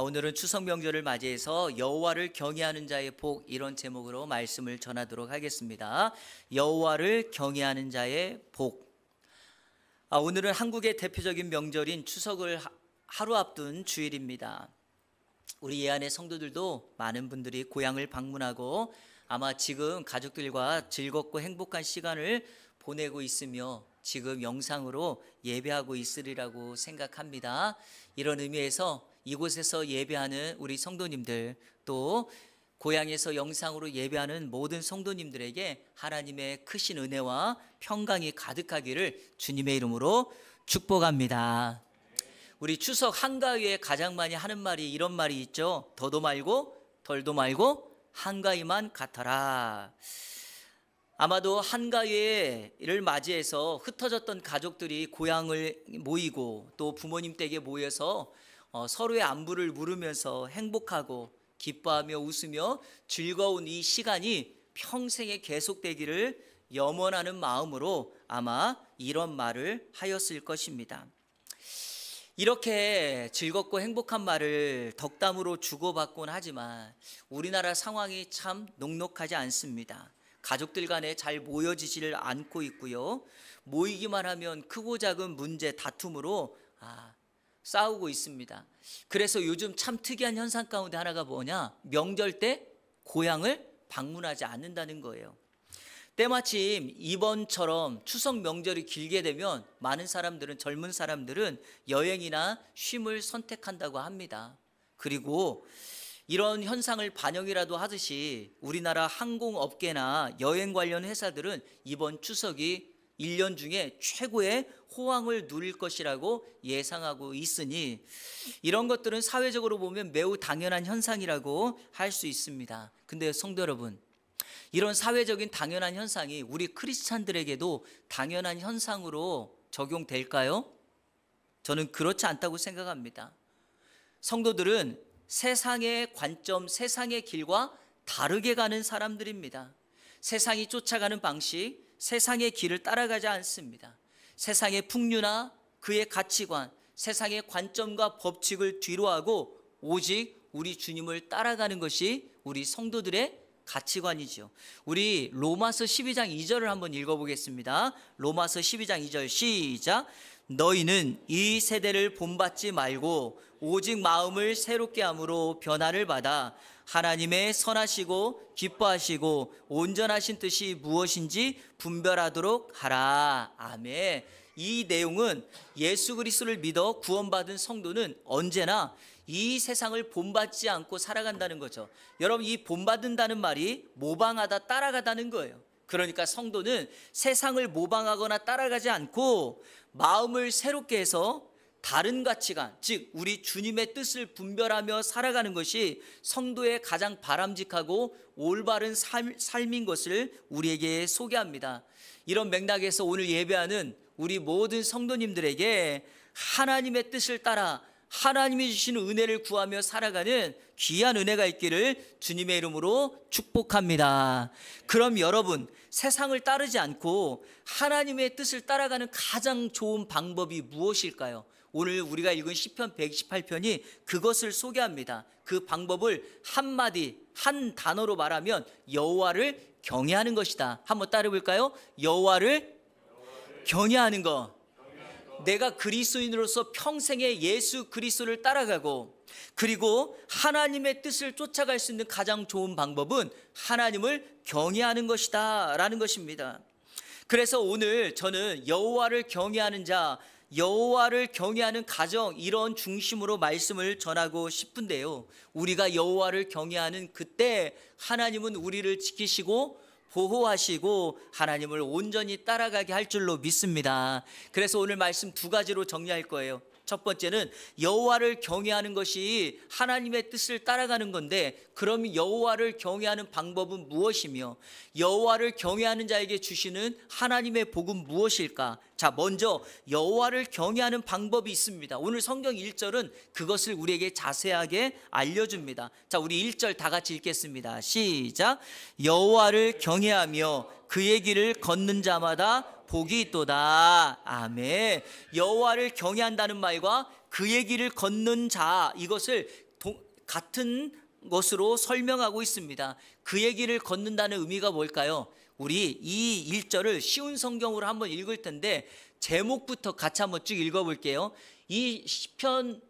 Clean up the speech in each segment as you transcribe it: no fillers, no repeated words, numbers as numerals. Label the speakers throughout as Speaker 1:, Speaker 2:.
Speaker 1: 오늘은 추석 명절을 맞이해서 여호와를 경외하는 자의 복, 이런 제목으로 말씀을 전하도록 하겠습니다. 여호와를 경외하는 자의 복. 오늘은 한국의 대표적인 명절인 추석을 하루 앞둔 주일입니다. 우리 예안의 성도들도 많은 분들이 고향을 방문하고 아마 지금 가족들과 즐겁고 행복한 시간을 보내고 있으며 지금 영상으로 예배하고 있으리라고 생각합니다. 이런 의미에서 이곳에서 예배하는 우리 성도님들, 또 고향에서 영상으로 예배하는 모든 성도님들에게 하나님의 크신 은혜와 평강이 가득하기를 주님의 이름으로 축복합니다. 우리 추석 한가위에 가장 많이 하는 말이 이런 말이 있죠. 더도 말고 덜도 말고 한가위만 같아라. 아마도 한가위를 맞이해서 흩어졌던 가족들이 고향을 모이고 또 부모님 댁에 모여서 서로의 안부를 물으면서 행복하고 기뻐하며 웃으며 즐거운 이 시간이 평생에 계속되기를 염원하는 마음으로 아마 이런 말을 하였을 것입니다. 이렇게 즐겁고 행복한 말을 덕담으로 주고받곤 하지만 우리나라 상황이 참 녹록하지 않습니다. 가족들 간에 잘 모여지지를 않고 있고요. 모이기만 하면 크고 작은 문제, 다툼으로 싸우고 있습니다. 그래서 요즘 참 특이한 현상 가운데 하나가 뭐냐? 명절 때 고향을 방문하지 않는다는 거예요. 때마침 이번처럼 추석 명절이 길게 되면 많은 사람들은, 젊은 사람들은 여행이나 쉼을 선택한다고 합니다. 그리고 이런 현상을 반영이라도 하듯이 우리나라 항공업계나 여행 관련 회사들은 이번 추석이 1년 중에 최고의 호황을 누릴 것이라고 예상하고 있으니 이런 것들은 사회적으로 보면 매우 당연한 현상이라고 할 수 있습니다. 근데 성도 여러분, 이런 사회적인 당연한 현상이 우리 크리스찬들에게도 당연한 현상으로 적용될까요? 저는 그렇지 않다고 생각합니다. 성도들은 세상의 관점, 세상의 길과 다르게 가는 사람들입니다. 세상이 쫓아가는 방식, 세상의 길을 따라가지 않습니다. 세상의 풍류나 그의 가치관, 세상의 관점과 법칙을 뒤로하고 오직 우리 주님을 따라가는 것이 우리 성도들의 가치관이죠. 우리 로마서 12장 2절을 한번 읽어보겠습니다. 로마서 12장 2절 시작. 너희는 이 세대를 본받지 말고 오직 마음을 새롭게 함으로 변화를 받아 하나님의 선하시고 기뻐하시고 온전하신 뜻이 무엇인지 분별하도록 하라. 아멘. 이 내용은 예수 그리스도를 믿어 구원받은 성도는 언제나 이 세상을 본받지 않고 살아간다는 거죠. 여러분, 이 본받는다는 말이 모방하다, 따라가다는 거예요. 그러니까 성도는 세상을 모방하거나 따라가지 않고 마음을 새롭게 해서 다른 가치관, 즉 우리 주님의 뜻을 분별하며 살아가는 것이 성도의 가장 바람직하고 올바른 삶인 것을 우리에게 소개합니다. 이런 맥락에서 오늘 예배하는 우리 모든 성도님들에게 하나님의 뜻을 따라 하나님이 주시는 은혜를 구하며 살아가는 귀한 은혜가 있기를 주님의 이름으로 축복합니다. 그럼 여러분, 세상을 따르지 않고 하나님의 뜻을 따라가는 가장 좋은 방법이 무엇일까요? 오늘 우리가 읽은 시편 128편이 그것을 소개합니다. 그 방법을 한마디, 한 단어로 말하면 여호와를 경외하는 것이다. 한번 따라 볼까요? 여호와를 경외하는 것. 내가 그리스도인으로서 평생에 예수 그리스도를 따라가고 그리고 하나님의 뜻을 쫓아갈 수 있는 가장 좋은 방법은 하나님을 경외하는 것이다 라는 것입니다. 그래서 오늘 저는 여호와를 경외하는 자, 여호와를 경외하는 가정, 이런 중심으로 말씀을 전하고 싶은데요, 우리가 여호와를 경외하는 그때 하나님은 우리를 지키시고 보호하시고 하나님을 온전히 따라가게 할 줄로 믿습니다. 그래서 오늘 말씀 두 가지로 정리할 거예요. 첫 번째는 여호와를 경외하는 것이 하나님의 뜻을 따라가는 건데, 그럼 여호와를 경외하는 방법은 무엇이며 여호와를 경외하는 자에게 주시는 하나님의 복은 무엇일까? 자, 먼저 여호와를 경외하는 방법이 있습니다. 오늘 성경 1절은 그것을 우리에게 자세하게 알려줍니다. 자, 우리 1절 다 같이 읽겠습니다. 시작. 여호와를 경외하며 그의 길을 걷는 자마다 복이 있도다. 아멘. 여호와를 경외한다는 말과 그의 길을 걷는 자, 이것을 같은 것으로 설명하고 있습니다. 그 얘기를 걷는다는 의미가 뭘까요? 우리 이 1절을 쉬운 성경으로 한번 읽을 텐데 제목부터 같이 한번 쭉 읽어볼게요. 이 시편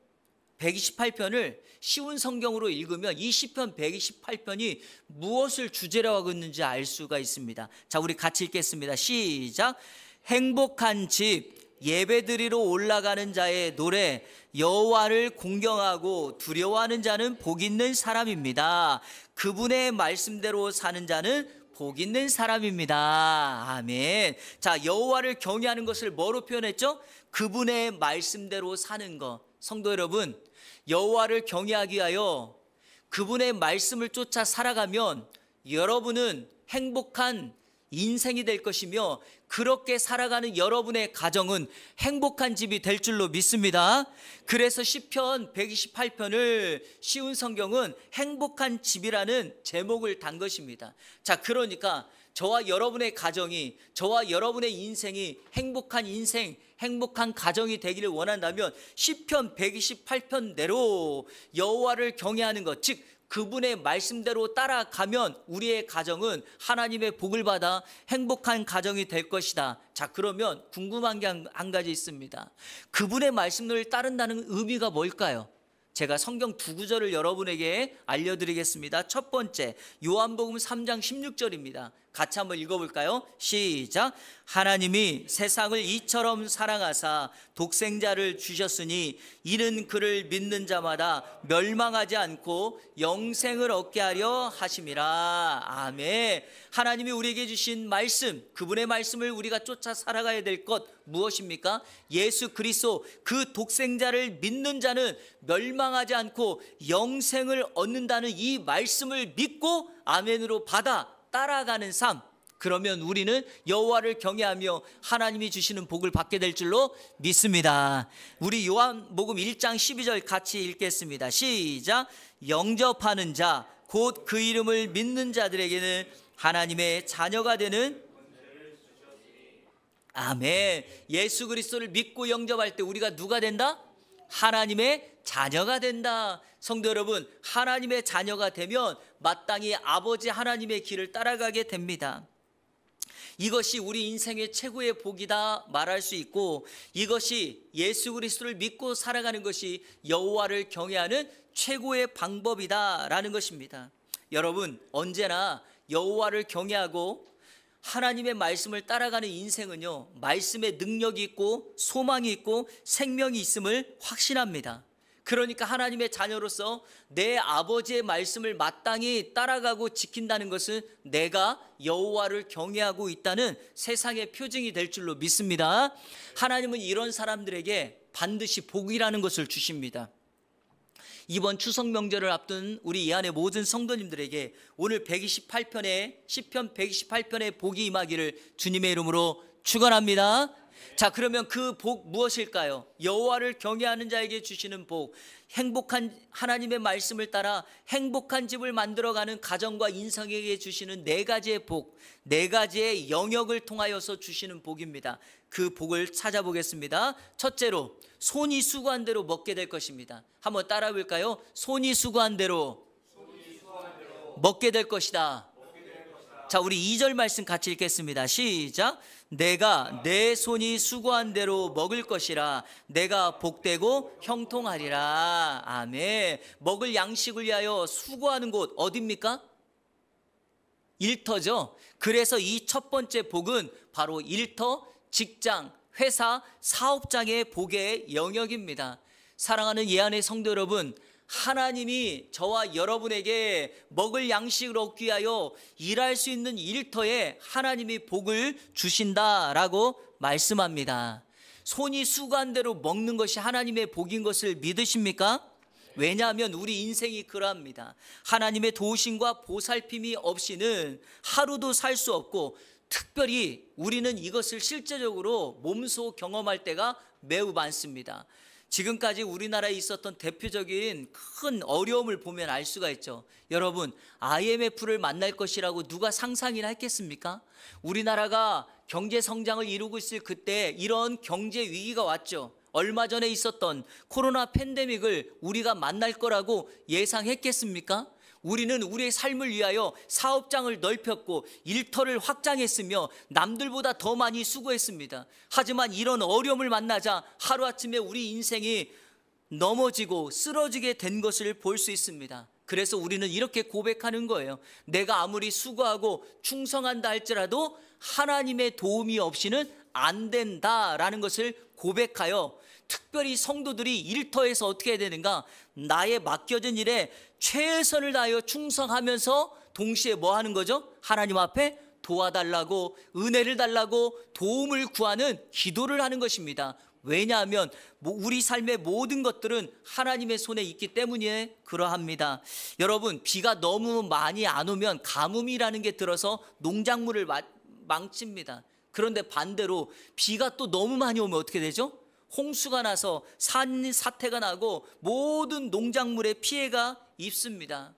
Speaker 1: 128편을 쉬운 성경으로 읽으면 이 시편 128편이 무엇을 주제로 하고 있는지 알 수가 있습니다. 자, 우리 같이 읽겠습니다. 시작. 행복한 집, 예배드리러 올라가는 자의 노래, 여호와를 공경하고 두려워하는 자는 복 있는 사람입니다. 그분의 말씀대로 사는 자는 복 있는 사람입니다. 아멘. 자, 여호와를 경외하는 것을 뭐로 표현했죠? 그분의 말씀대로 사는 것. 성도 여러분, 여호와를 경외하기 위하여 그분의 말씀을 쫓아 살아가면 여러분은 행복한 인생이 될 것이며 그렇게 살아가는 여러분의 가정은 행복한 집이 될 줄로 믿습니다. 그래서 시편 128편을 쉬운 성경은 행복한 집이라는 제목을 단 것입니다. 자, 그러니까 저와 여러분의 가정이, 저와 여러분의 인생이 행복한 인생, 행복한 가정이 되기를 원한다면 시편 128편대로 여호와를 경외하는 것, 즉 그분의 말씀대로 따라가면 우리의 가정은 하나님의 복을 받아 행복한 가정이 될 것이다. 자, 그러면 궁금한 게 한 가지 있습니다. 그분의 말씀을 따른다는 의미가 뭘까요? 제가 성경 두 구절을 여러분에게 알려드리겠습니다. 첫 번째, 요한복음 3장 16절입니다. 같이 한번 읽어볼까요? 시작. 하나님이 세상을 이처럼 사랑하사 독생자를 주셨으니 이는 그를 믿는 자마다 멸망하지 않고 영생을 얻게 하려 하심이라. 아멘. 하나님이 우리에게 주신 말씀, 그분의 말씀을 우리가 쫓아 살아가야 될 것 무엇입니까? 예수 그리스도 그 독생자를 믿는 자는 멸망하지 않고 영생을 얻는다는 이 말씀을 믿고 아멘으로 받아 따라가는 삶, 그러면 우리는 여호와를 경외하며 하나님이 주시는 복을 받게 될 줄로 믿습니다. 우리 요한복음 1장 12절 같이 읽겠습니다. 시작. 영접하는 자, 곧 그 이름을 믿는 자들에게는 하나님의 자녀가 되는, 아멘. 예수 그리스도를 믿고 영접할 때 우리가 누가 된다? 하나님의 자녀가 된다. 성도 여러분, 하나님의 자녀가 되면 마땅히 아버지 하나님의 길을 따라가게 됩니다. 이것이 우리 인생의 최고의 복이다 말할 수 있고, 이것이 예수 그리스도를 믿고 살아가는 것이 여호와를 경외하는 최고의 방법이다라는 것입니다. 여러분, 언제나 여호와를 경외하고 하나님의 말씀을 따라가는 인생은요, 말씀에 능력이 있고 소망이 있고 생명이 있음을 확신합니다. 그러니까 하나님의 자녀로서 내 아버지의 말씀을 마땅히 따라가고 지킨다는 것은 내가 여호와를 경외하고 있다는 세상의 표징이 될 줄로 믿습니다. 하나님은 이런 사람들에게 반드시 복이라는 것을 주십니다. 이번 추석 명절을 앞둔 우리 이 안의 모든 성도님들에게 오늘 128편의 시편 128편의 복이 임하기를 주님의 이름으로 축원합니다. 자, 그러면 그 복 무엇일까요? 여호와를 경외하는 자에게 주시는 복, 행복한 하나님의 말씀을 따라 행복한 집을 만들어가는 가정과 인생에게 주시는 네 가지의 복, 네 가지의 영역을 통하여서 주시는 복입니다. 그 복을 찾아보겠습니다. 첫째로, 손이 수고한 대로 먹게 될 것입니다. 한번 따라 볼까요? 손이 수고한 대로 먹게 될 것이다. 자, 우리 2절 말씀 같이 읽겠습니다. 시작. 내가 내 손이 수고한 대로 먹을 것이라. 내가 복되고 형통하리라. 아멘. 먹을 양식을 위하여 수고하는 곳 어디입니까? 일터죠. 그래서 이 첫 번째 복은 바로 일터, 직장, 회사, 사업장의 복의 영역입니다. 사랑하는 예안의 성도 여러분, 하나님이 저와 여러분에게 먹을 양식을 얻기 위하여 일할 수 있는 일터에 하나님이 복을 주신다라고 말씀합니다. 손이 수고한 대로 먹는 것이 하나님의 복인 것을 믿으십니까? 왜냐하면 우리 인생이 그러합니다. 하나님의 도우심과 보살핌이 없이는 하루도 살 수 없고, 특별히 우리는 이것을 실제적으로 몸소 경험할 때가 매우 많습니다. 지금까지 우리나라에 있었던 대표적인 큰 어려움을 보면 알 수가 있죠. 여러분, IMF를 만날 것이라고 누가 상상이나 했겠습니까? 우리나라가 경제 성장을 이루고 있을 그때 이런 경제 위기가 왔죠. 얼마 전에 있었던 코로나 팬데믹을 우리가 만날 거라고 예상했겠습니까? 우리는 우리의 삶을 위하여 사업장을 넓혔고 일터를 확장했으며 남들보다 더 많이 수고했습니다. 하지만 이런 어려움을 만나자 하루아침에 우리 인생이 넘어지고 쓰러지게 된 것을 볼 수 있습니다. 그래서 우리는 이렇게 고백하는 거예요. 내가 아무리 수고하고 충성한다 할지라도 하나님의 도움이 없이는 안 된다라는 것을 고백하여, 특별히 성도들이 일터에서 어떻게 해야 되는가? 나의 맡겨진 일에 최선을 다하여 충성하면서 동시에 뭐 하는 거죠? 하나님 앞에 도와달라고, 은혜를 달라고, 도움을 구하는 기도를 하는 것입니다. 왜냐하면 우리 삶의 모든 것들은 하나님의 손에 있기 때문에 그러합니다. 여러분, 비가 너무 많이 안 오면 가뭄이라는 게 들어서 농작물을 망칩니다. 그런데 반대로 비가 또 너무 많이 오면 어떻게 되죠? 홍수가 나서 산사태가 나고 모든 농작물에 피해가 입습니다.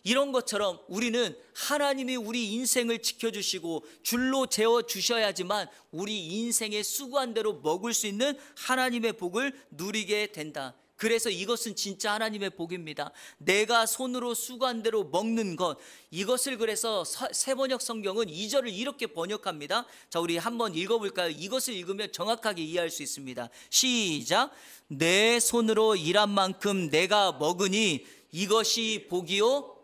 Speaker 1: 이런 것처럼 우리는 하나님이 우리 인생을 지켜주시고 줄로 재워주셔야지만 우리 인생의 수고한 대로 먹을 수 있는 하나님의 복을 누리게 된다. 그래서 이것은 진짜 하나님의 복입니다. 내가 손으로 수고한 대로 먹는 것, 이것을 그래서 새번역 성경은 2절을 이렇게 번역합니다. 자, 우리 한번 읽어볼까요? 이것을 읽으면 정확하게 이해할 수 있습니다. 시작. 내 손으로 일한 만큼 내가 먹으니 이것이 복이요.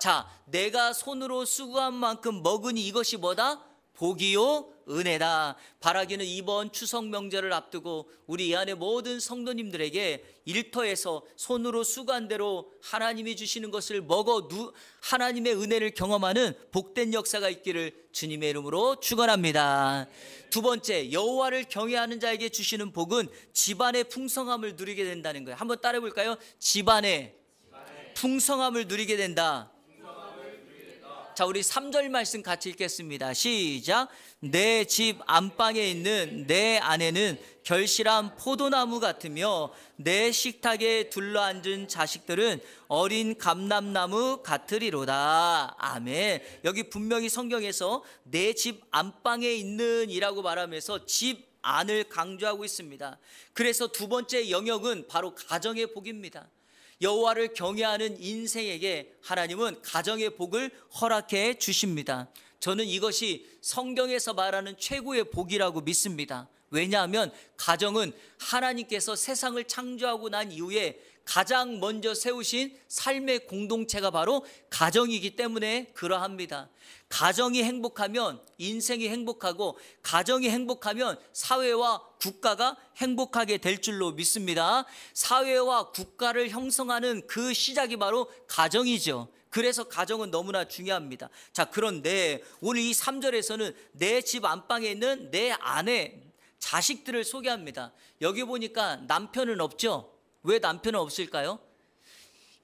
Speaker 1: 자, 내가 손으로 수고한 만큼 먹으니 이것이 뭐다? 복이요 은혜다. 바라기는 이번 추석 명절을 앞두고 우리 이 안에 모든 성도님들에게 일터에서 손으로 수고한 대로 하나님이 주시는 것을 먹어 하나님의 은혜를 경험하는 복된 역사가 있기를 주님의 이름으로 축원합니다. 두 번째, 여호와를 경외하는 자에게 주시는 복은 집안의 풍성함을 누리게 된다는 거예요. 한번 따라해 볼까요? 집안의 풍성함을 누리게 된다. 자, 우리 3절 말씀 같이 읽겠습니다. 시작. 내 집 안방에 있는 내 아내는 결실한 포도나무 같으며 내 식탁에 둘러앉은 자식들은 어린 감람나무 같으리로다. 아멘. 여기 분명히 성경에서 내 집 안방에 있는 이라고 말하면서 집 안을 강조하고 있습니다. 그래서 두 번째 영역은 바로 가정의 복입니다. 여호와를 경외하는 인생에게 하나님은 가정의 복을 허락해 주십니다. 저는 이것이 성경에서 말하는 최고의 복이라고 믿습니다. 왜냐하면 가정은 하나님께서 세상을 창조하고 난 이후에 가장 먼저 세우신 삶의 공동체가 바로 가정이기 때문에 그러합니다. 가정이 행복하면 인생이 행복하고, 가정이 행복하면 사회와 국가가 행복하게 될 줄로 믿습니다. 사회와 국가를 형성하는 그 시작이 바로 가정이죠. 그래서 가정은 너무나 중요합니다. 자, 그런데 오늘 이 3절에서는 내 집 안방에 있는 내 아내, 자식들을 소개합니다. 여기 보니까 남편은 없죠? 왜 남편은 없을까요?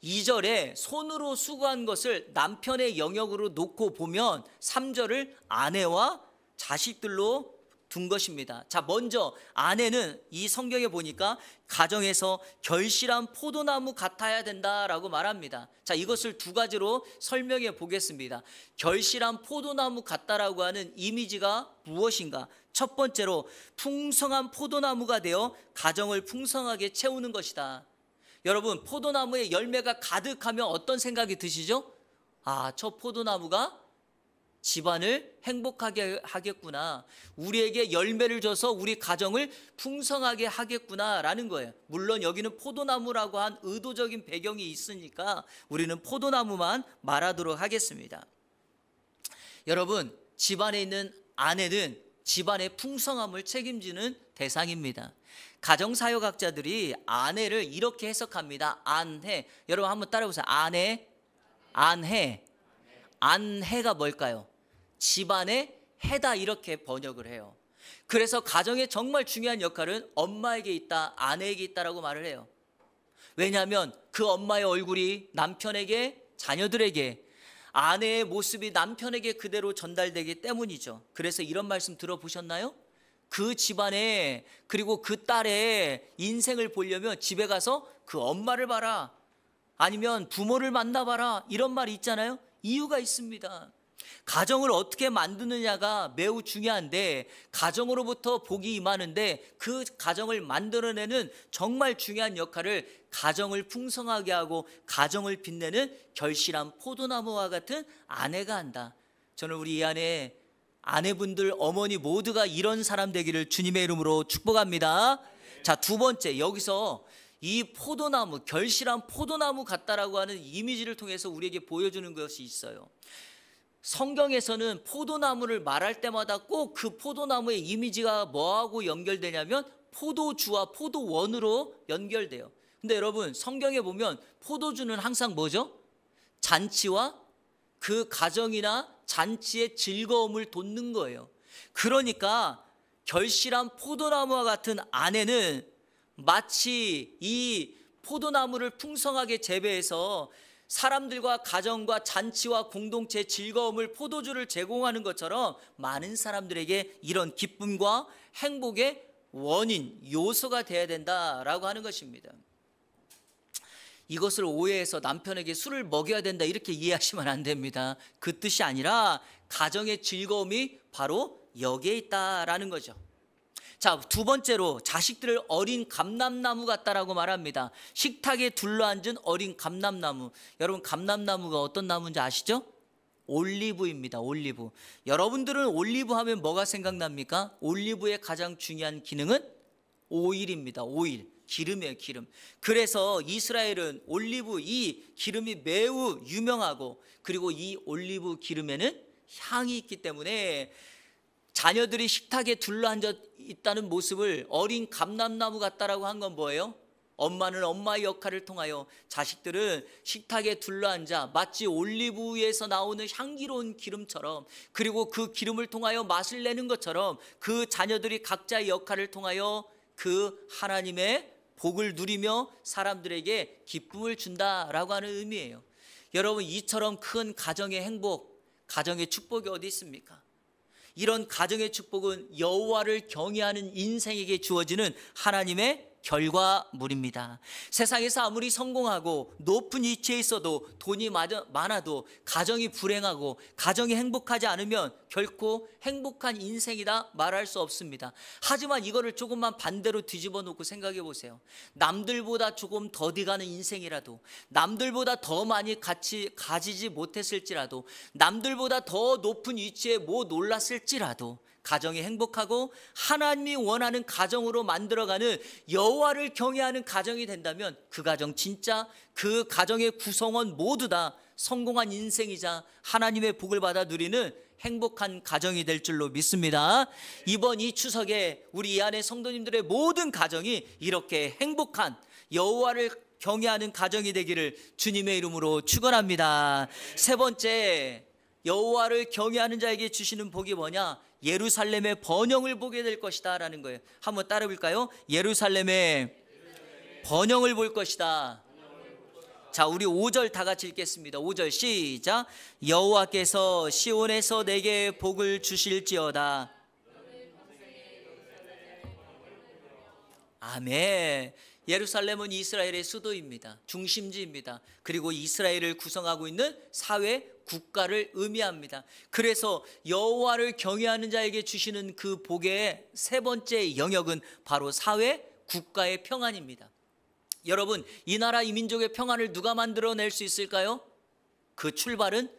Speaker 1: 2절에 손으로 수고한 것을 남편의 영역으로 놓고 보면 3절을 아내와 자식들로 둔 것입니다. 자, 먼저 아내는 이 성경에 보니까 가정에서 결실한 포도나무 같아야 된다라고 말합니다. 자, 이것을 두 가지로 설명해 보겠습니다. 결실한 포도나무 같다라고 하는 이미지가 무엇인가? 첫 번째로 풍성한 포도나무가 되어 가정을 풍성하게 채우는 것이다. 여러분, 포도나무에 열매가 가득하면 어떤 생각이 드시죠? 아, 저 포도나무가 집안을 행복하게 하겠구나, 우리에게 열매를 줘서 우리 가정을 풍성하게 하겠구나라는 거예요. 물론 여기는 포도나무라고 한 의도적인 배경이 있으니까 우리는 포도나무만 말하도록 하겠습니다. 여러분, 집안에 있는 아내는 집안의 풍성함을 책임지는 대상입니다. 가정사역학자들이 아내를 이렇게 해석합니다. 안해. 여러분 한번 따라해보세요. 아내, 안해. 안해가 뭘까요? 집안의 해다, 이렇게 번역을 해요. 그래서 가정의 정말 중요한 역할은 엄마에게 있다, 아내에게 있다라고 말을 해요. 왜냐하면 그 엄마의 얼굴이 남편에게, 자녀들에게, 아내의 모습이 남편에게 그대로 전달되기 때문이죠. 그래서 이런 말씀 들어보셨나요? 그 집안에, 그리고 그 딸의 인생을 보려면 집에 가서 그 엄마를 봐라, 아니면 부모를 만나봐라, 이런 말이 있잖아요. 이유가 있습니다. 가정을 어떻게 만드느냐가 매우 중요한데, 가정으로부터 복이 임하는데 그 가정을 만들어내는 정말 중요한 역할을 가정을 풍성하게 하고 가정을 빛내는 결실한 포도나무와 같은 아내가 한다. 저는 우리 이 안에 아내분들, 어머니 모두가 이런 사람 되기를 주님의 이름으로 축복합니다. 자, 두 번째, 여기서 이 포도나무, 결실한 포도나무 같다라고 하는 이미지를 통해서 우리에게 보여주는 것이 있어요. 성경에서는 포도나무를 말할 때마다 꼭 그 포도나무의 이미지가 뭐하고 연결되냐면 포도주와 포도원으로 연결돼요. 근데 여러분, 성경에 보면 포도주는 항상 뭐죠? 잔치와 그 가정이나 잔치의 즐거움을 돋는 거예요. 그러니까 결실한 포도나무와 같은 아내는 마치 이 포도나무를 풍성하게 재배해서 사람들과 가정과 잔치와 공동체의 즐거움을, 포도주를 제공하는 것처럼 많은 사람들에게 이런 기쁨과 행복의 원인, 요소가 되어야 된다라고 하는 것입니다. 이것을 오해해서 남편에게 술을 먹여야 된다 이렇게 이해하시면 안 됩니다. 그 뜻이 아니라 가정의 즐거움이 바로 여기에 있다라는 거죠. 자, 두 번째로 자식들을 어린 감람나무 같다라고 말합니다. 식탁에 둘러앉은 어린 감람나무. 여러분, 감람나무가 어떤 나무인지 아시죠? 올리브입니다. 올리브. 여러분들은 올리브 하면 뭐가 생각납니까? 올리브의 가장 중요한 기능은 오일입니다. 오일. 기름이에요, 기름. 그래서 이스라엘은 올리브, 이 기름이 매우 유명하고, 그리고 이 올리브 기름에는 향이 있기 때문에 자녀들이 식탁에 둘러앉아 있다는 모습을 어린 감람나무 같다라고 한 건 뭐예요? 엄마는 엄마의 역할을 통하여 자식들은 식탁에 둘러앉아 마치 올리브유에서 나오는 향기로운 기름처럼, 그리고 그 기름을 통하여 맛을 내는 것처럼 그 자녀들이 각자의 역할을 통하여 그 하나님의 복을 누리며 사람들에게 기쁨을 준다라고 하는 의미예요. 여러분, 이처럼 큰 가정의 행복, 가정의 축복이 어디 있습니까? 이런 가정의 축복은 여호와를 경외하는 인생에게 주어지는 하나님의 결과물입니다. 세상에서 아무리 성공하고 높은 위치에 있어도, 돈이 많아도 가정이 불행하고 가정이 행복하지 않으면 결코 행복한 인생이다 말할 수 없습니다. 하지만 이거를 조금만 반대로 뒤집어 놓고 생각해 보세요. 남들보다 조금 더디 가는 인생이라도, 남들보다 더 많이 가지지 못했을지라도, 남들보다 더 높은 위치에 못 올랐을지라도 가정이 행복하고 하나님이 원하는 가정으로 만들어가는 여호와를 경외하는 가정이 된다면 그 가정, 진짜 그 가정의 구성원 모두 다 성공한 인생이자 하나님의 복을 받아 누리는 행복한 가정이 될 줄로 믿습니다. 이번 이 추석에 우리 이 안에 성도님들의 모든 가정이 이렇게 행복한 여호와를 경외하는 가정이 되기를 주님의 이름으로 축원합니다. 세 번째, 여호와를 경외하는 자에게 주시는 복이 뭐냐? 예루살렘의 번영을 보게 될 것이다 라는 거예요. 한번 따라 볼까요? 예루살렘의 번영을 볼 것이다. 자, 우리 5절 다 같이 읽겠습니다. 5절 시작. 여호와께서 시온에서 내게 복을 주실지어다. 아멘. 예루살렘은 이스라엘의 수도입니다. 중심지입니다. 그리고 이스라엘을 구성하고 있는 사회 국가를 의미합니다. 그래서 여호와를 경외하는 자에게 주시는 그 복의 세 번째 영역은 바로 사회 국가의 평안입니다. 여러분, 이 나라 이 민족의 평안을 누가 만들어낼 수 있을까요? 그 출발은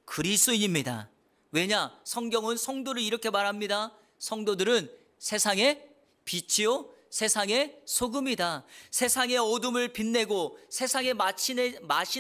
Speaker 1: 그리스도인입니다. 왜냐? 성경은 성도를 이렇게 말합니다. 성도들은 세상의 빛이요 세상의 소금이다. 세상의 어둠을 빛내고 세상에 맛이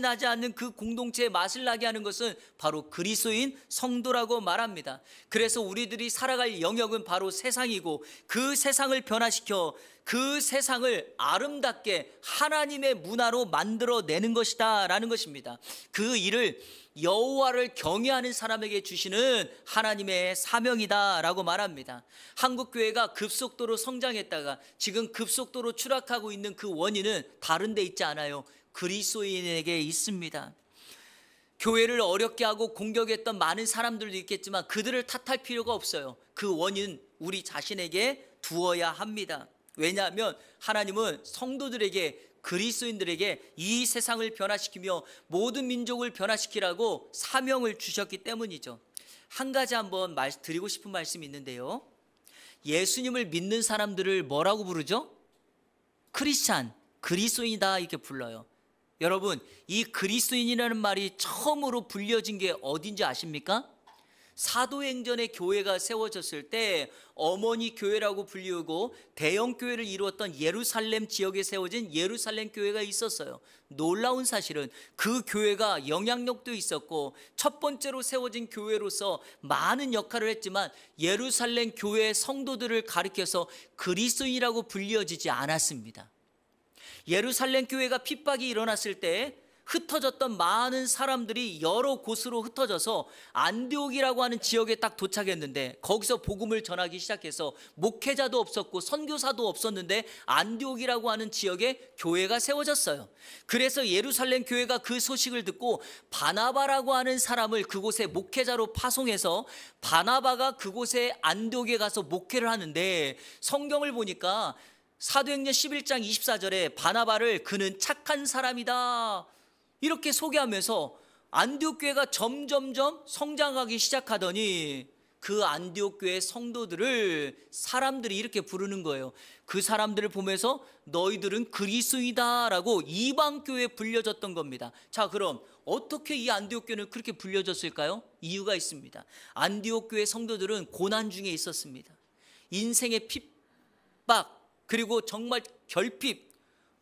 Speaker 1: 나지 않는 그 공동체의 맛을 나게 하는 것은 바로 그리스도인 성도라고 말합니다. 그래서 우리들이 살아갈 영역은 바로 세상이고, 그 세상을 변화시켜 그 세상을 아름답게 하나님의 문화로 만들어내는 것이다 라는 것입니다. 그 일을 여호와를 경외하는 사람에게 주시는 하나님의 사명이다 라고 말합니다. 한국교회가 급속도로 성장했다가 지금 급속도로 추락하고 있는 그 원인은 다른 데 있지 않아요. 그리스도인에게 있습니다. 교회를 어렵게 하고 공격했던 많은 사람들도 있겠지만 그들을 탓할 필요가 없어요. 그 원인 우리 자신에게 두어야 합니다. 왜냐하면 하나님은 성도들에게, 그리스도인들에게 이 세상을 변화시키며 모든 민족을 변화시키라고 사명을 주셨기 때문이죠. 한 가지 한번 드리고 싶은 말씀이 있는데요. 예수님을 믿는 사람들을 뭐라고 부르죠? 크리스찬, 그리스도인이다 이렇게 불러요. 여러분, 이 그리스도인이라는 말이 처음으로 불려진 게 어딘지 아십니까? 사도행전의 교회가 세워졌을 때 어머니 교회라고 불리우고 대형 교회를 이루었던 예루살렘 지역에 세워진 예루살렘 교회가 있었어요. 놀라운 사실은 그 교회가 영향력도 있었고 첫 번째로 세워진 교회로서 많은 역할을 했지만 예루살렘 교회의 성도들을 가리켜서 그리스도인이라고 불려지지 않았습니다. 예루살렘 교회가 핍박이 일어났을 때 흩어졌던 많은 사람들이 여러 곳으로 흩어져서 안디옥이라고 하는 지역에 딱 도착했는데 거기서 복음을 전하기 시작해서 목회자도 없었고 선교사도 없었는데 안디옥이라고 하는 지역에 교회가 세워졌어요. 그래서 예루살렘 교회가 그 소식을 듣고 바나바라고 하는 사람을 그곳에 목회자로 파송해서 바나바가 그곳에 안디옥에 가서 목회를 하는데 성경을 보니까 사도행전 11장 24절에 바나바를 그는 착한 사람이다 이렇게 소개하면서 안디옥 교회가 점점점 성장하기 시작하더니 그 안디옥 교회 성도들을 사람들이 이렇게 부르는 거예요. 그 사람들을 보면서 너희들은 그리스도이다라고 이방 교회에 불려졌던 겁니다. 자, 그럼 어떻게 이 안디옥 교회는 그렇게 불려졌을까요? 이유가 있습니다. 안디옥 교회 성도들은 고난 중에 있었습니다. 인생의 핍박 그리고 정말 결핍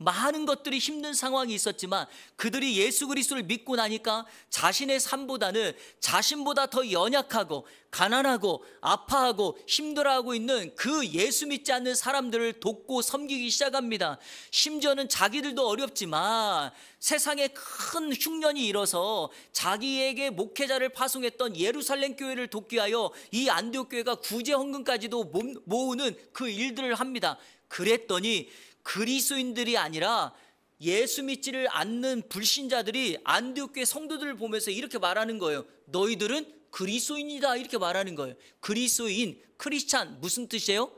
Speaker 1: 많은 것들이 힘든 상황이 있었지만 그들이 예수 그리스도를 믿고 나니까 자신의 삶보다는 자신보다 더 연약하고 가난하고 아파하고 힘들어하고 있는 그 예수 믿지 않는 사람들을 돕고 섬기기 시작합니다. 심지어는 자기들도 어렵지만 세상에 큰 흉년이 일어서 자기에게 목회자를 파송했던 예루살렘 교회를 돕기 위하여 이 안디옥 교회가 구제 헌금까지도 모으는 그 일들을 합니다. 그랬더니 그리스도인들이 아니라 예수 믿지를 않는 불신자들이 안디옥 교회 성도들을 보면서 이렇게 말하는 거예요. 너희들은 그리스도인이다 이렇게 말하는 거예요. 그리스도인, 크리스찬 무슨 뜻이에요?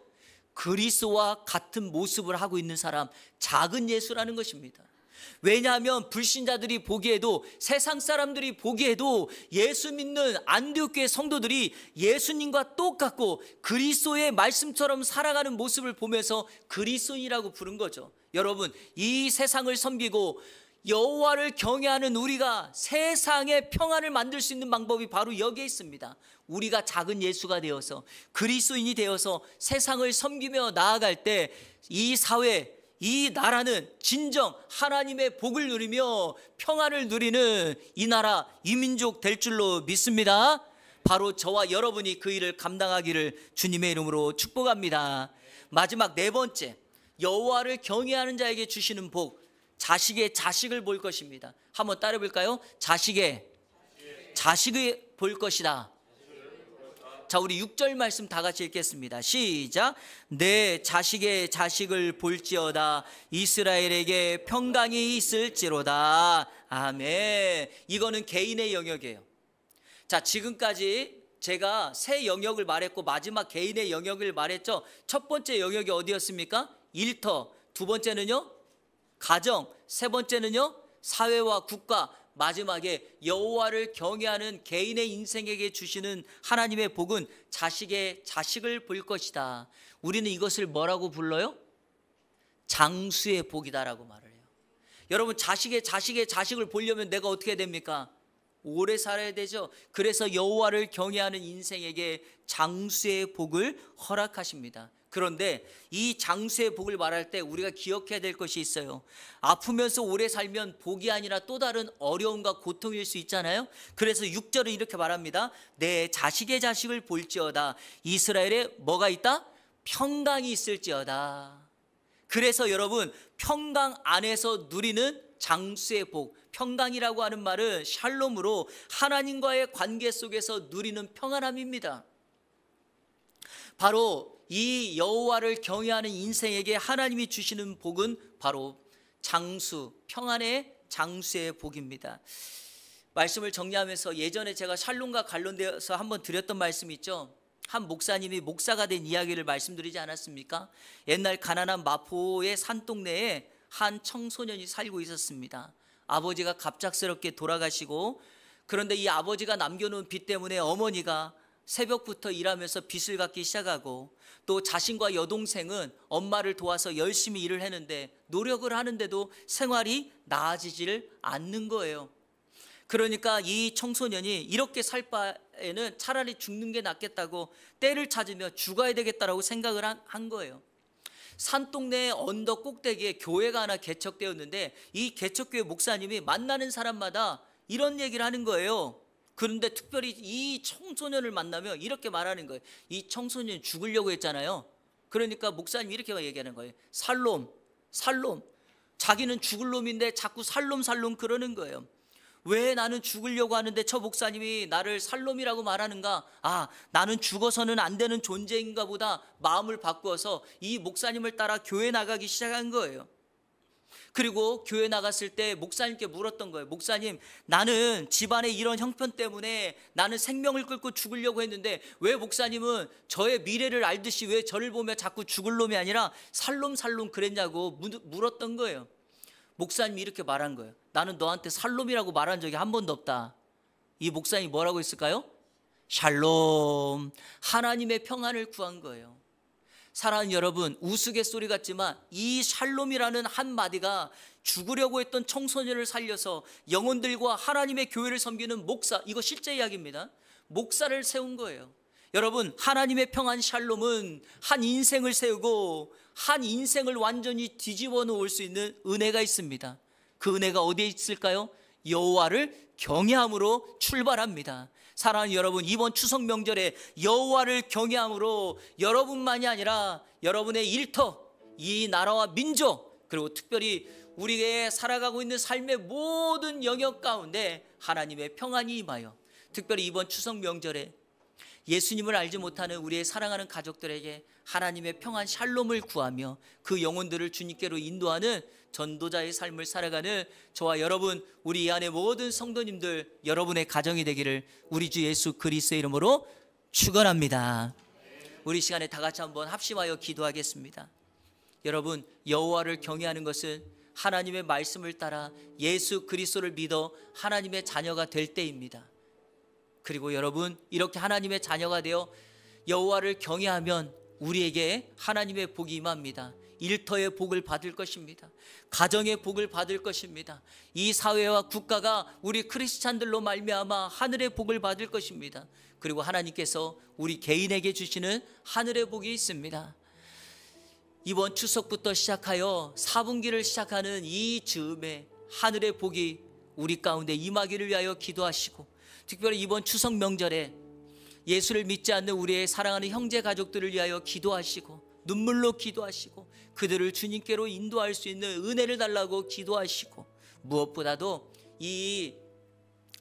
Speaker 1: 그리스도와 같은 모습을 하고 있는 사람, 작은 예수라는 것입니다. 왜냐하면 불신자들이 보기에도 세상 사람들이 보기에도 예수 믿는 안디옥 교회 성도들이 예수님과 똑같고 그리스도의 말씀처럼 살아가는 모습을 보면서 그리스도인이라고 부른 거죠. 여러분, 이 세상을 섬기고 여호와를 경외하는 우리가 세상의 평안을 만들 수 있는 방법이 바로 여기에 있습니다. 우리가 작은 예수가 되어서 그리스도인이 되어서 세상을 섬기며 나아갈 때 이 사회 이 나라는 진정 하나님의 복을 누리며 평안을 누리는 이 나라 이 민족 될 줄로 믿습니다. 바로 저와 여러분이 그 일을 감당하기를 주님의 이름으로 축복합니다. 마지막 네 번째, 여호와를 경외하는 자에게 주시는 복, 자식의 자식을 볼 것입니다. 한번 따라 볼까요? 자식의 자식을 볼 것이다. 자, 우리 6절 말씀 다 같이 읽겠습니다. 시작. 내 자식의 자식을 볼지어다 이스라엘에게 평강이 있을지로다. 아멘. 이거는 개인의 영역이에요. 자, 지금까지 제가 세 영역을 말했고 마지막 개인의 영역을 말했죠. 첫 번째 영역이 어디였습니까? 일터. 두 번째는요? 가정. 세 번째는요? 사회와 국가. 마지막에 여호와를 경외하는 개인의 인생에게 주시는 하나님의 복은 자식의 자식을 볼 것이다. 우리는 이것을 뭐라고 불러요? 장수의 복이다라고 말을 해요. 여러분, 자식의 자식을 보려면 내가 어떻게 됩니까? 오래 살아야 되죠. 그래서 여호와를 경외하는 인생에게 장수의 복을 허락하십니다. 그런데 이 장수의 복을 말할 때 우리가 기억해야 될 것이 있어요. 아프면서 오래 살면 복이 아니라 또 다른 어려움과 고통일 수 있잖아요. 그래서 6절은 이렇게 말합니다. 내 자식의 자식을 볼지어다 이스라엘에 뭐가 있다? 평강이 있을지어다. 그래서 여러분, 평강 안에서 누리는 장수의 복, 평강이라고 하는 말은 샬롬으로 하나님과의 관계 속에서 누리는 평안함입니다. 바로 이 여호와를 경외하는 인생에게 하나님이 주시는 복은 바로 장수, 평안의 장수의 복입니다. 말씀을 정리하면서 예전에 제가 샬롬과 관련되어서 한번 드렸던 말씀이 있죠. 한 목사님이 목사가 된 이야기를 말씀드리지 않았습니까? 옛날 가난한 마포의 산동네에 한 청소년이 살고 있었습니다. 아버지가 갑작스럽게 돌아가시고, 그런데 이 아버지가 남겨놓은 빚 때문에 어머니가 새벽부터 일하면서 빚을 갚기 시작하고, 또 자신과 여동생은 엄마를 도와서 열심히 일을 했는데 노력을 하는데도 생활이 나아지지를 않는 거예요. 그러니까 이 청소년이 이렇게 살 바에는 차라리 죽는 게 낫겠다고 때를 찾으며 죽어야 되겠다라고 생각을 한 거예요. 산동네 언덕 꼭대기에 교회가 하나 개척되었는데, 이 개척교회 목사님이 만나는 사람마다 이런 얘기를 하는 거예요. 그런데 특별히 이 청소년을 만나면 이렇게 말하는 거예요. 이 청소년 죽으려고 했잖아요. 그러니까 목사님이 이렇게 얘기하는 거예요. 살롬, 살롬. 자기는 죽을 놈인데 자꾸 살롬 그러는 거예요. 왜 나는 죽으려고 하는데 저 목사님이 나를 살롬이라고 말하는가? 아, 나는 죽어서는 안 되는 존재인가 보다 마음을 바꾸어서 이 목사님을 따라 교회 나가기 시작한 거예요. 그리고 교회 나갔을 때 목사님께 물었던 거예요. 목사님, 나는 집안의 이런 형편 때문에 나는 생명을 끊고 죽으려고 했는데 왜 목사님은 저의 미래를 알듯이 왜 저를 보며 자꾸 죽을 놈이 아니라 살롬 그랬냐고 물었던 거예요. 목사님이 이렇게 말한 거예요. 나는 너한테 살롬이라고 말한 적이 한 번도 없다. 이 목사님이 뭐라고 했을까요? 샬롬, 하나님의 평안을 구한 거예요. 사랑하는 여러분, 우스갯소리 같지만 이 샬롬이라는 한마디가 죽으려고 했던 청소년을 살려서 영혼들과 하나님의 교회를 섬기는 목사, 이거 실제 이야기입니다. 목사를 세운 거예요. 여러분, 하나님의 평안 샬롬은 한 인생을 세우고 한 인생을 완전히 뒤집어 놓을 수 있는 은혜가 있습니다. 그 은혜가 어디에 있을까요? 여호와를 경외함으로 출발합니다. 사랑하는 여러분, 이번 추석 명절에 여호와를 경외함으로 여러분만이 아니라 여러분의 일터, 이 나라와 민족, 그리고 특별히 우리의 살아가고 있는 삶의 모든 영역 가운데 하나님의 평안이 임하여, 특별히 이번 추석 명절에 예수님을 알지 못하는 우리의 사랑하는 가족들에게 하나님의 평안 샬롬을 구하며 그 영혼들을 주님께로 인도하는 전도자의 삶을 살아가는 저와 여러분, 우리 이 안에 모든 성도님들, 여러분의 가정이 되기를 우리 주 예수 그리스도의 이름으로 축원합니다. 우리 시간에 다 같이 한번 합심하여 기도하겠습니다. 여러분, 여호와를 경외하는 것은 하나님의 말씀을 따라 예수 그리스도를 믿어 하나님의 자녀가 될 때입니다. 그리고 여러분, 이렇게 하나님의 자녀가 되어 여호와를 경외하면 우리에게 하나님의 복이 임합니다. 일터의 복을 받을 것입니다. 가정의 복을 받을 것입니다. 이 사회와 국가가 우리 크리스찬들로 말미암아 하늘의 복을 받을 것입니다. 그리고 하나님께서 우리 개인에게 주시는 하늘의 복이 있습니다. 이번 추석부터 시작하여 4분기를 시작하는 이 즈음에 하늘의 복이 우리 가운데 임하기를 위하여 기도하시고, 특별히 이번 추석 명절에 예수를 믿지 않는 우리의 사랑하는 형제 가족들을 위하여 기도하시고, 눈물로 기도하시고, 그들을 주님께로 인도할 수 있는 은혜를 달라고 기도하시고, 무엇보다도 이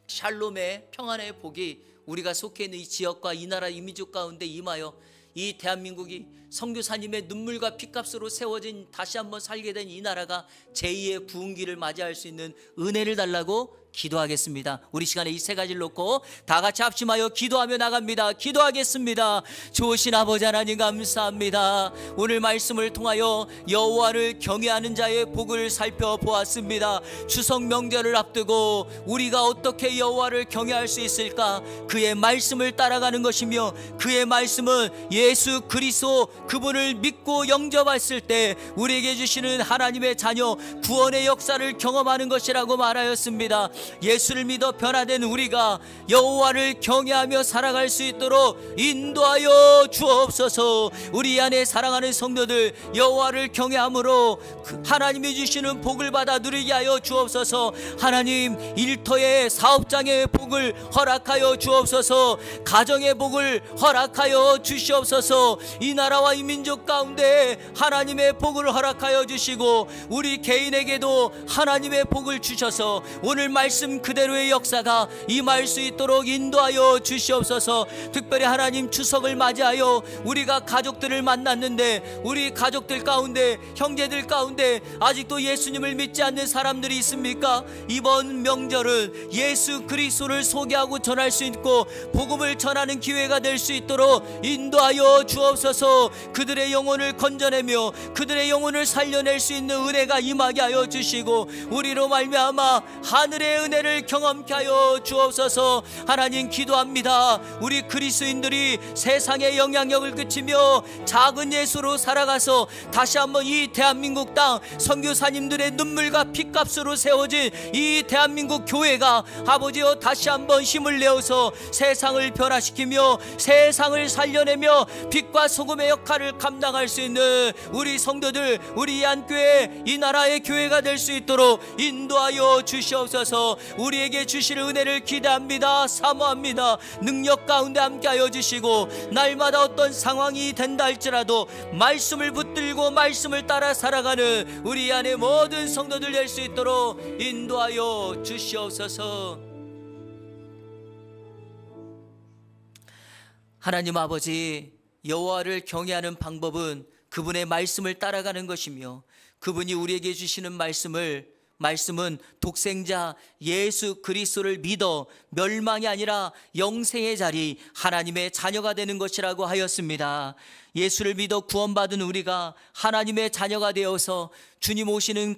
Speaker 1: 샬롬의 평안의 복이 우리가 속해 있는 이 지역과 이 나라 이 민족 가운데 임하여 이 대한민국이 선교사님의 눈물과 피값으로 세워진, 다시 한번 살게 된 이 나라가 제2의 부흥기를 맞이할 수 있는 은혜를 달라고 기도하겠습니다. 우리 시간에 이 세 가지를 놓고 다 같이 합심하여 기도하며 나갑니다. 기도하겠습니다. 좋으신 아버지 하나님, 감사합니다. 오늘 말씀을 통하여 여호와를 경외하는 자의 복을 살펴보았습니다. 추석 명절을 앞두고 우리가 어떻게 여호와를 경외할 수 있을까? 그의 말씀을 따라가는 것이며, 그의 말씀은 예수 그리스도 그분을 믿고 영접했을 때 우리에게 주시는 하나님의 자녀 구원의 역사를 경험하는 것이라고 말하였습니다. 예수를 믿어 변화된 우리가 여호와를 경외하며 살아갈 수 있도록 인도하여 주옵소서. 우리 안에 사랑하는 성도들, 여호와를 경외함으로 하나님이 주시는 복을 받아 누리게 하여 주옵소서. 하나님, 일터의 사업장의 복을 허락하여 주옵소서. 가정의 복을 허락하여 주시옵소서. 이 나라와 이 민족 가운데 하나님의 복을 허락하여 주시고, 우리 개인에게도 하나님의 복을 주셔서 오늘 말씀 그대로의 역사가 임할 수 있도록 인도하여 주시옵소서. 특별히 하나님, 추석을 맞이하여 우리가 가족들을 만났는데 우리 가족들 가운데, 형제들 가운데 아직도 예수님을 믿지 않는 사람들이 있습니까? 이번 명절은 예수 그리스도를 소개하고 전할 수 있고 복음을 전하는 기회가 될 수 있도록 인도하여 주옵소서. 그들의 영혼을 건져내며 그들의 영혼을 살려낼 수 있는 은혜가 임하게 하여 주시고, 우리로 말미암아 하늘의 은혜를 경험케 하여 주옵소서. 하나님 기도합니다. 우리 그리스도인들이 세상에 영향력을 끼치며 작은 예수로 살아가서 다시 한번 이 대한민국 땅 선교사님들의 눈물과 피값으로 세워진 이 대한민국 교회가 아버지여 다시 한번 힘을 내어서 세상을 변화시키며 세상을 살려내며 빛과 소금의 역할을 감당할 수 있는 우리 성도들, 우리 한교회, 이 나라의 교회가 될 수 있도록 인도하여 주시옵소서. 우리에게 주실 은혜를 기대합니다. 사모합니다. 능력 가운데 함께하여 주시고 날마다 어떤 상황이 된다 할지라도 말씀을 붙들고 말씀을 따라 살아가는 우리 안에 모든 성도들 될 수 있도록 인도하여 주시옵소서. 하나님 아버지, 여호와를 경외하는 방법은 그분의 말씀을 따라가는 것이며 그분이 우리에게 주시는 말씀은 독생자 예수 그리스도를 믿어 멸망이 아니라 영생의 자리, 하나님의 자녀가 되는 것이라고 하였습니다. 예수를 믿어 구원받은 우리가 하나님의 자녀가 되어서 주님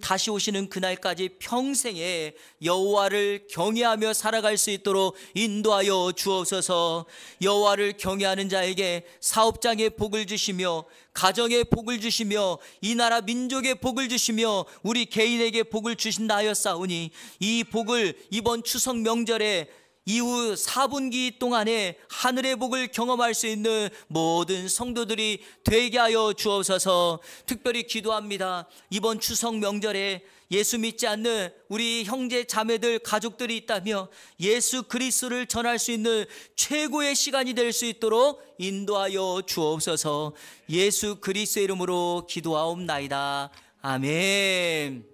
Speaker 1: 다시 오시는 그날까지 평생에 여호와를 경외하며 살아갈 수 있도록 인도하여 주옵소서. 여호와를 경외하는 자에게 사업장의 복을 주시며 가정의 복을 주시며 이 나라 민족의 복을 주시며 우리 개인에게 복을 주신다 하였사오니 이 복을 이번 추석 명절에 이후 4분기 동안에 하늘의 복을 경험할 수 있는 모든 성도들이 되게 하여 주옵소서. 특별히 기도합니다. 이번 추석 명절에 예수 믿지 않는 우리 형제 자매들 가족들이 있다며 예수 그리스도를 전할 수 있는 최고의 시간이 될 수 있도록 인도하여 주옵소서. 예수 그리스도의 이름으로 기도하옵나이다. 아멘.